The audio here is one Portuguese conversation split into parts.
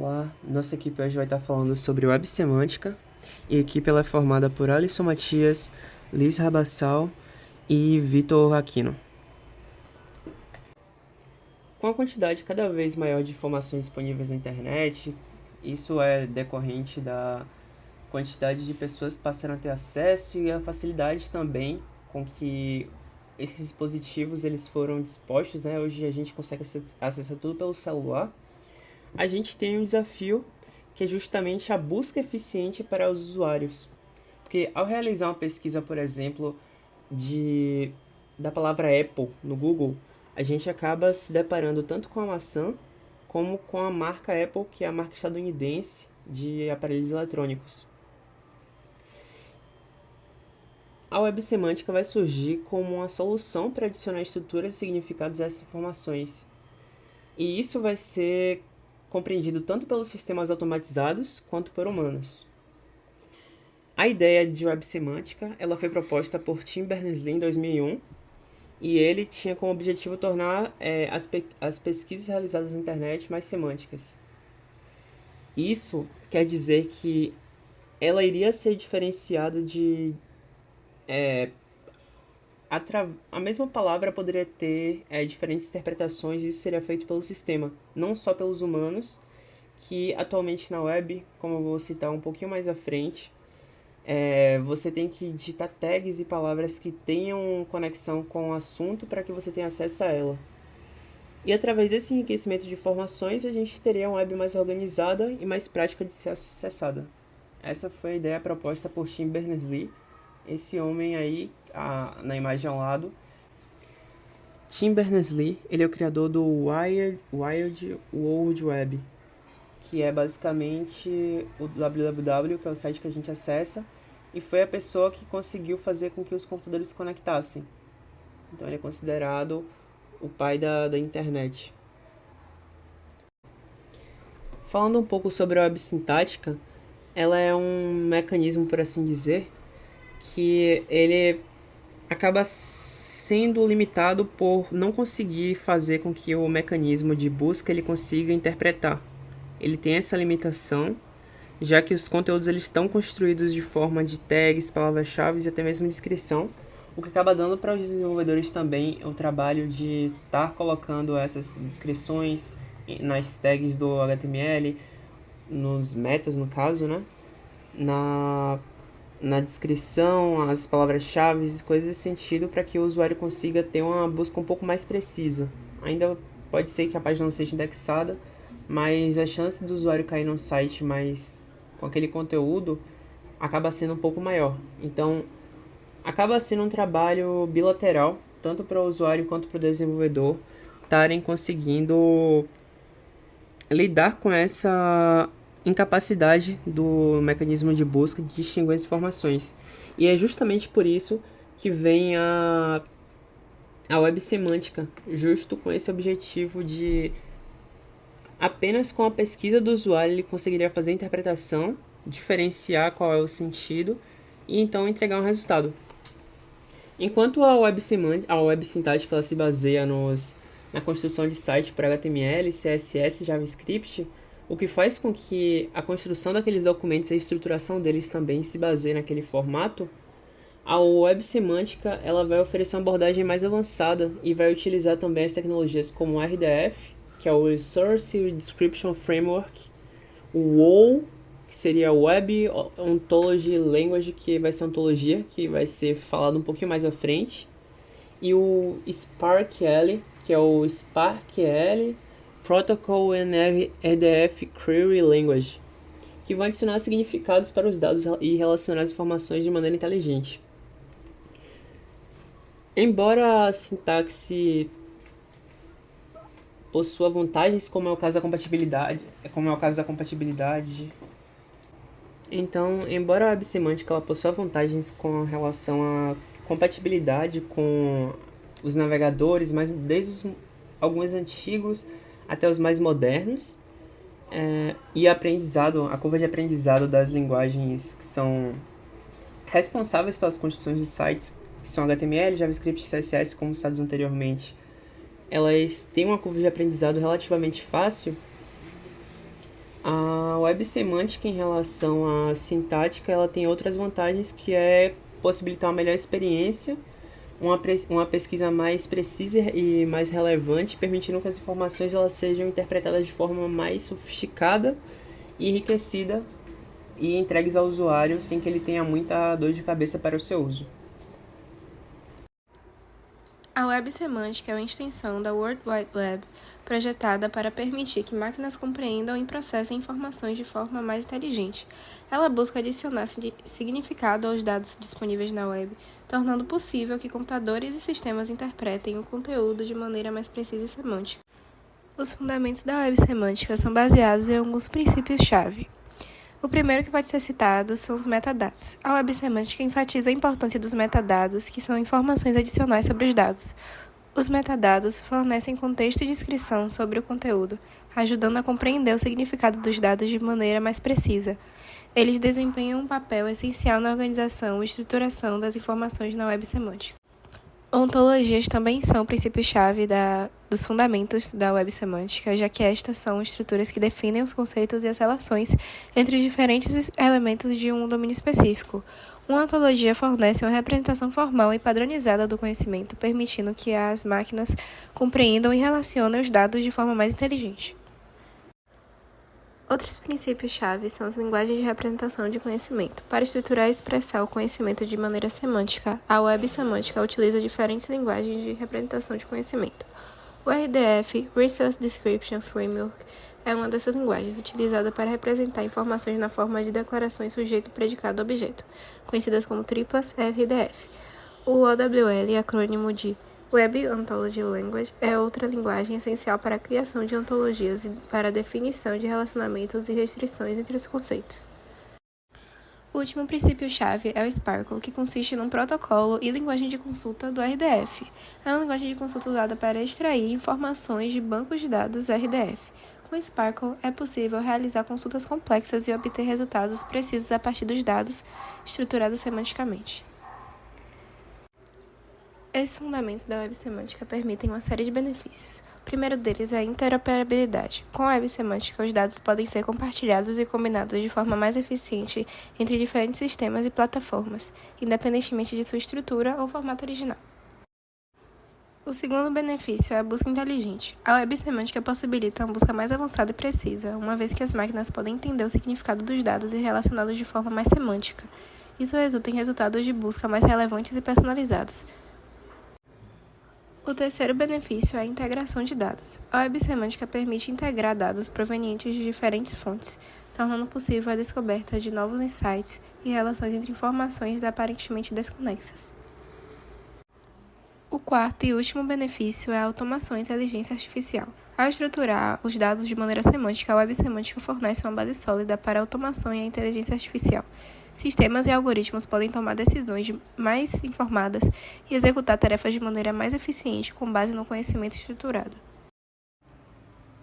Olá, nossa equipe hoje vai estar falando sobre web semântica. E a equipe ela é formada por Alisson Matias, Liz Rabassal e Vitor Aquino. Com a quantidade cada vez maior de informações disponíveis na internet, isso é decorrente da quantidade de pessoas que passaram a ter acesso e a facilidade também com que esses dispositivos eles foram dispostos, né? Hoje a gente consegue acessar tudo pelo celular. A gente tem um desafio que é justamente a busca eficiente para os usuários. Porque ao realizar uma pesquisa, por exemplo, da palavra Apple no Google, a gente acaba se deparando tanto com a maçã como com a marca Apple, que é a marca estadunidense de aparelhos eletrônicos. A web semântica vai surgir como uma solução para adicionar estruturas e significados a essas informações. E isso vai ser compreendido tanto pelos sistemas automatizados quanto por humanos. A ideia de web semântica ela foi proposta por Tim Berners-Lee em 2001 e ele tinha como objetivo tornar as pesquisas realizadas na internet mais semânticas. Isso quer dizer que ela iria ser diferenciada de... a mesma palavra poderia ter diferentes interpretações e isso seria feito pelo sistema, não só pelos humanos, que atualmente na web, como eu vou citar um pouquinho mais à frente, você tem que digitar tags e palavras que tenham conexão com o assunto para que você tenha acesso a ela. E através desse enriquecimento de informações, a gente teria uma web mais organizada e mais prática de ser acessada. Essa foi a ideia proposta por Tim Berners-Lee, esse homem aí, na imagem ao lado. Tim Berners-Lee, ele é o criador do Wired World Web, que é basicamente o www, que é o site que a gente acessa, e foi a pessoa que conseguiu fazer com que os computadores se conectassem. Então ele é considerado o pai da internet. Falando um pouco sobre a web sintática, ela é um mecanismo, por assim dizer, que ele acaba sendo limitado por não conseguir fazer com que o mecanismo de busca ele consiga interpretar. Ele tem essa limitação, já que os conteúdos eles estão construídos de forma de tags, palavras-chave e até mesmo descrição, o que acaba dando para os desenvolvedores também o trabalho de estar colocando essas descrições nas tags do HTML, nos metas no caso, né? Na descrição, as palavras-chave e coisas desse sentido para que o usuário consiga ter uma busca um pouco mais precisa. Ainda pode ser que a página não seja indexada, mas a chance do usuário cair num site mais com aquele conteúdo acaba sendo um pouco maior. Então, acaba sendo um trabalho bilateral, tanto para o usuário quanto para o desenvolvedor estarem conseguindo lidar com essa incapacidade do mecanismo de busca de distinguir as informações. E é justamente por isso que vem a web semântica, justo com esse objetivo de apenas com a pesquisa do usuário ele conseguiria fazer a interpretação, diferenciar qual é o sentido e então entregar um resultado. Enquanto a web sintática ela se baseia na construção de site para HTML, CSS e JavaScript, o que faz com que a construção daqueles documentos e a estruturação deles também se baseie naquele formato, a web semântica ela vai oferecer uma abordagem mais avançada e vai utilizar também as tecnologias como o RDF, que é o Resource Description Framework, o WOL, que seria Web Ontology Language, que vai ser ontologia, que vai ser falado um pouquinho mais à frente, e o SparkL, que é o SparkL Protocol and RDF Query Language, que vão adicionar significados para os dados e relacionar as informações de maneira inteligente. Embora a sintaxe possua vantagens, como é o caso da compatibilidade, então, embora a web semântica ela possua vantagens com relação à compatibilidade com os navegadores, mas desde alguns antigos até os mais modernos, e a curva de aprendizado das linguagens que são responsáveis pelas construções de sites, que são HTML, JavaScript e CSS, como citados anteriormente, elas têm uma curva de aprendizado relativamente fácil. web semântica em relação à sintática, ela tem outras vantagens que é possibilitar uma melhor experiência, uma pesquisa mais precisa e mais relevante, permitindo que as informações elas sejam interpretadas de forma mais sofisticada e enriquecida e entregues ao usuário sem que ele tenha muita dor de cabeça para o seu uso. A web semântica é uma extensão da World Wide Web projetada para permitir que máquinas compreendam e processem informações de forma mais inteligente. Ela busca adicionar significado aos dados disponíveis na web, tornando possível que computadores e sistemas interpretem o conteúdo de maneira mais precisa e semântica. Os fundamentos da web semântica são baseados em alguns princípios-chave. O primeiro que pode ser citado são os metadados. A web semântica enfatiza a importância dos metadados, que são informações adicionais sobre os dados. Os metadados fornecem contexto e descrição sobre o conteúdo, ajudando a compreender o significado dos dados de maneira mais precisa. Eles desempenham um papel essencial na organização e estruturação das informações na web semântica. Ontologias também são princípios-chave dos fundamentos da web semântica, já que estas são estruturas que definem os conceitos e as relações entre os diferentes elementos de um domínio específico. Uma ontologia fornece uma representação formal e padronizada do conhecimento, permitindo que as máquinas compreendam e relacionem os dados de forma mais inteligente. Outros princípios-chave são as linguagens de representação de conhecimento. Para estruturar e expressar o conhecimento de maneira semântica, a web semântica utiliza diferentes linguagens de representação de conhecimento. O RDF, Resource Description Framework, é uma dessas linguagens utilizada para representar informações na forma de declarações sujeito, predicado, objeto, conhecidas como triplas RDF. O OWL, acrônimo de Web Ontology Language, é outra linguagem essencial para a criação de ontologias e para a definição de relacionamentos e restrições entre os conceitos. O último princípio-chave é o Sparkle, que consiste num protocolo e linguagem de consulta do RDF. É uma linguagem de consulta usada para extrair informações de bancos de dados RDF. Com o Sparkle, é possível realizar consultas complexas e obter resultados precisos a partir dos dados estruturados semanticamente. Esses fundamentos da web semântica permitem uma série de benefícios. O primeiro deles é a interoperabilidade. Com a web semântica, os dados podem ser compartilhados e combinados de forma mais eficiente entre diferentes sistemas e plataformas, independentemente de sua estrutura ou formato original. O segundo benefício é a busca inteligente. A web semântica possibilita uma busca mais avançada e precisa, uma vez que as máquinas podem entender o significado dos dados e relacioná-los de forma mais semântica. Isso resulta em resultados de busca mais relevantes e personalizados. O terceiro benefício é a integração de dados. A web semântica permite integrar dados provenientes de diferentes fontes, tornando possível a descoberta de novos insights e relações entre informações aparentemente desconexas. O quarto e último benefício é a automação e inteligência artificial. Ao estruturar os dados de maneira semântica, a web semântica fornece uma base sólida para a automação e a inteligência artificial. Sistemas e algoritmos podem tomar decisões mais informadas e executar tarefas de maneira mais eficiente com base no conhecimento estruturado.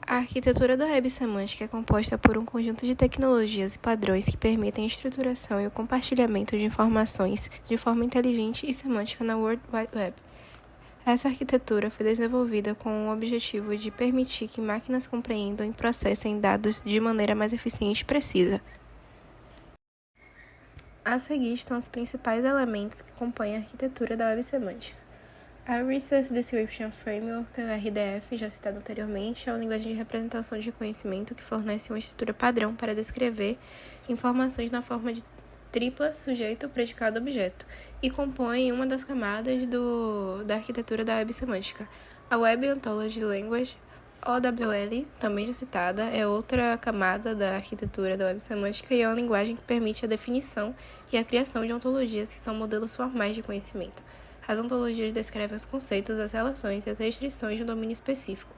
A arquitetura da web semântica é composta por um conjunto de tecnologias e padrões que permitem a estruturação e o compartilhamento de informações de forma inteligente e semântica na World Wide Web. Essa arquitetura foi desenvolvida com o objetivo de permitir que máquinas compreendam e processem dados de maneira mais eficiente e precisa. A seguir estão os principais elementos que compõem a arquitetura da web semântica. A Resource Description Framework, RDF, já citado anteriormente, é uma linguagem de representação de conhecimento que fornece uma estrutura padrão para descrever informações na forma de tripla sujeito, predicado, objeto, e compõe uma das camadas da arquitetura da web semântica. A Web Ontology Language, OWL, também já citada, é outra camada da arquitetura da web semântica e é uma linguagem que permite a definição e a criação de ontologias que são modelos formais de conhecimento. As ontologias descrevem os conceitos, as relações e as restrições de um domínio específico,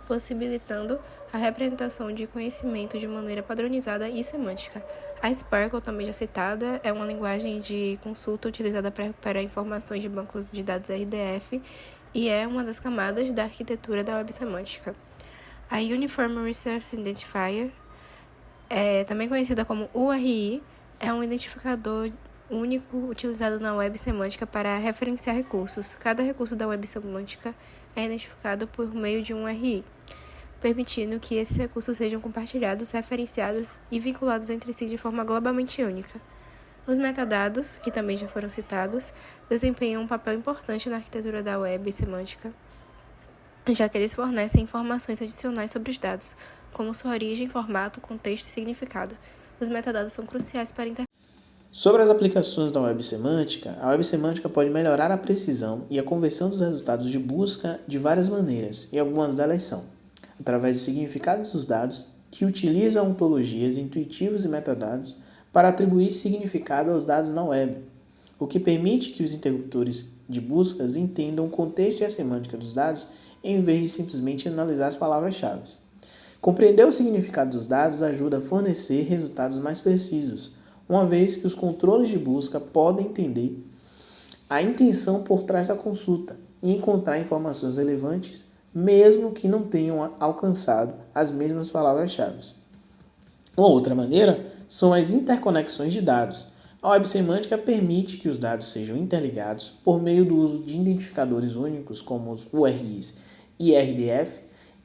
possibilitando a representação de conhecimento de maneira padronizada e semântica. A Sparkle, também já citada, é uma linguagem de consulta utilizada para informações de bancos de dados RDF e é uma das camadas da arquitetura da web semântica. A Uniform Resource Identifier, também conhecida como URI, é um identificador único utilizado na web semântica para referenciar recursos. Cada recurso da web semântica é identificado por meio de um URI. permitindo que esses recursos sejam compartilhados, referenciados e vinculados entre si de forma globalmente única. Os metadados, que também já foram citados, desempenham um papel importante na arquitetura da web semântica, já que eles fornecem informações adicionais sobre os dados, como sua origem, formato, contexto e significado. Os metadados são cruciais para Sobre as aplicações da web semântica, a web semântica pode melhorar a precisão e a conversão dos resultados de busca de várias maneiras, e algumas delas são através de significados dos dados, que utiliza ontologias intuitivas e metadados para atribuir significado aos dados na web, o que permite que os interruptores de buscas entendam o contexto e a semântica dos dados em vez de simplesmente analisar as palavras-chave. Compreender o significado dos dados ajuda a fornecer resultados mais precisos, uma vez que os controles de busca podem entender a intenção por trás da consulta e encontrar informações relevantes, mesmo que não tenham alcançado as mesmas palavras-chave. Uma outra maneira são as interconexões de dados. A web semântica permite que os dados sejam interligados por meio do uso de identificadores únicos como os URIs e RDF.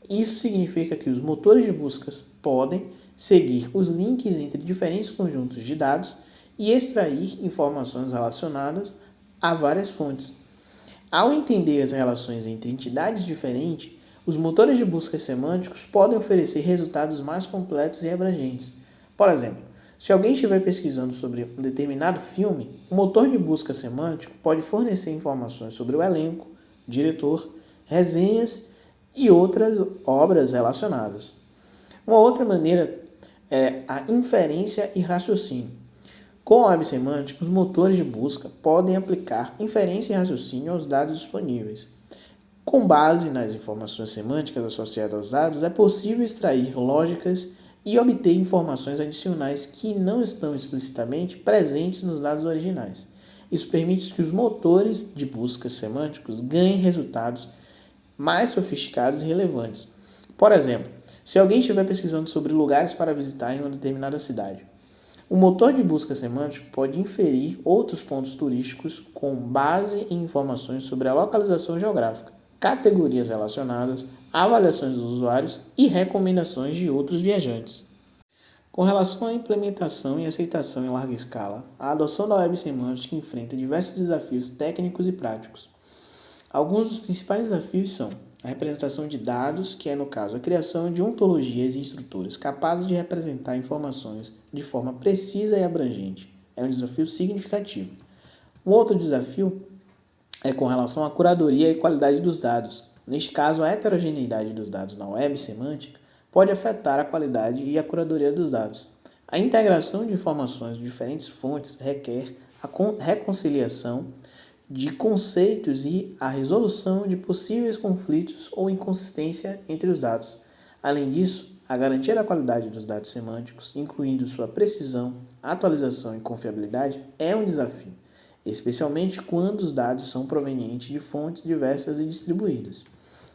Isso significa que os motores de buscas podem seguir os links entre diferentes conjuntos de dados e extrair informações relacionadas a várias fontes. Ao entender as relações entre entidades diferentes, os motores de busca semânticos podem oferecer resultados mais completos e abrangentes. Por exemplo, se alguém estiver pesquisando sobre um determinado filme, o motor de busca semântico pode fornecer informações sobre o elenco, diretor, resenhas e outras obras relacionadas. Uma outra maneira é a inferência e raciocínio. Com a web semântica, os motores de busca podem aplicar inferência e raciocínio aos dados disponíveis. Com base nas informações semânticas associadas aos dados, é possível extrair lógicas e obter informações adicionais que não estão explicitamente presentes nos dados originais. Isso permite que os motores de busca semânticos ganhem resultados mais sofisticados e relevantes. Por exemplo, se alguém estiver pesquisando sobre lugares para visitar em uma determinada cidade, o motor de busca semântico pode inferir outros pontos turísticos com base em informações sobre a localização geográfica, categorias relacionadas, avaliações dos usuários e recomendações de outros viajantes. Com relação à implementação e aceitação em larga escala, a adoção da web semântica enfrenta diversos desafios técnicos e práticos. Alguns dos principais desafios são a representação de dados, que é, no caso, a criação de ontologias e estruturas capazes de representar informações de forma precisa e abrangente. É um desafio significativo. Um outro desafio é com relação à curadoria e qualidade dos dados. Neste caso, a heterogeneidade dos dados na web semântica pode afetar a qualidade e a curadoria dos dados. A integração de informações de diferentes fontes requer a reconciliação de conceitos e a resolução de possíveis conflitos ou inconsistência entre os dados. Além disso, a garantia da qualidade dos dados semânticos, incluindo sua precisão, atualização e confiabilidade, é um desafio, especialmente quando os dados são provenientes de fontes diversas e distribuídas.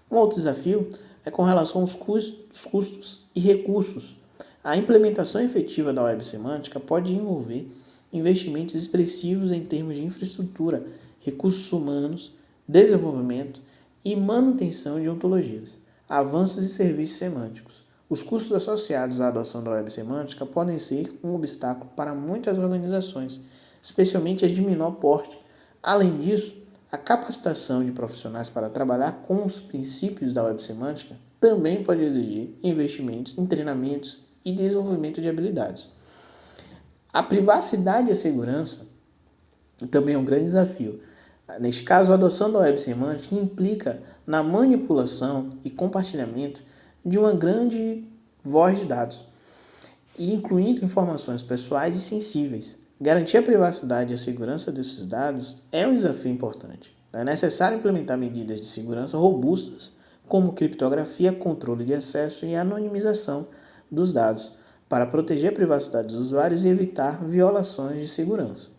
Um outro desafio é com relação aos custos e recursos. A implementação efetiva da web semântica pode envolver investimentos expressivos em termos de infraestrutura, recursos humanos, desenvolvimento e manutenção de ontologias, avanços e serviços semânticos. Os custos associados à adoção da web semântica podem ser um obstáculo para muitas organizações, especialmente as de menor porte. Além disso, a capacitação de profissionais para trabalhar com os princípios da web semântica também pode exigir investimentos em treinamentos e desenvolvimento de habilidades. A privacidade e a segurança também é um grande desafio. Neste caso, a adoção da web semântica implica na manipulação e compartilhamento de uma grande voz de dados, incluindo informações pessoais e sensíveis. Garantir a privacidade e a segurança desses dados é um desafio importante. É necessário implementar medidas de segurança robustas, como criptografia, controle de acesso e anonimização dos dados, para proteger a privacidade dos usuários e evitar violações de segurança.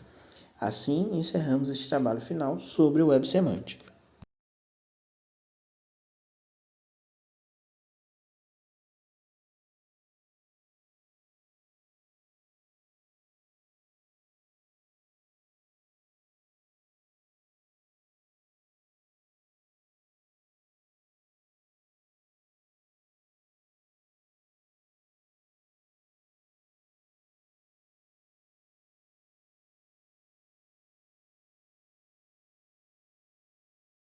Assim, encerramos este trabalho final sobre web semântica.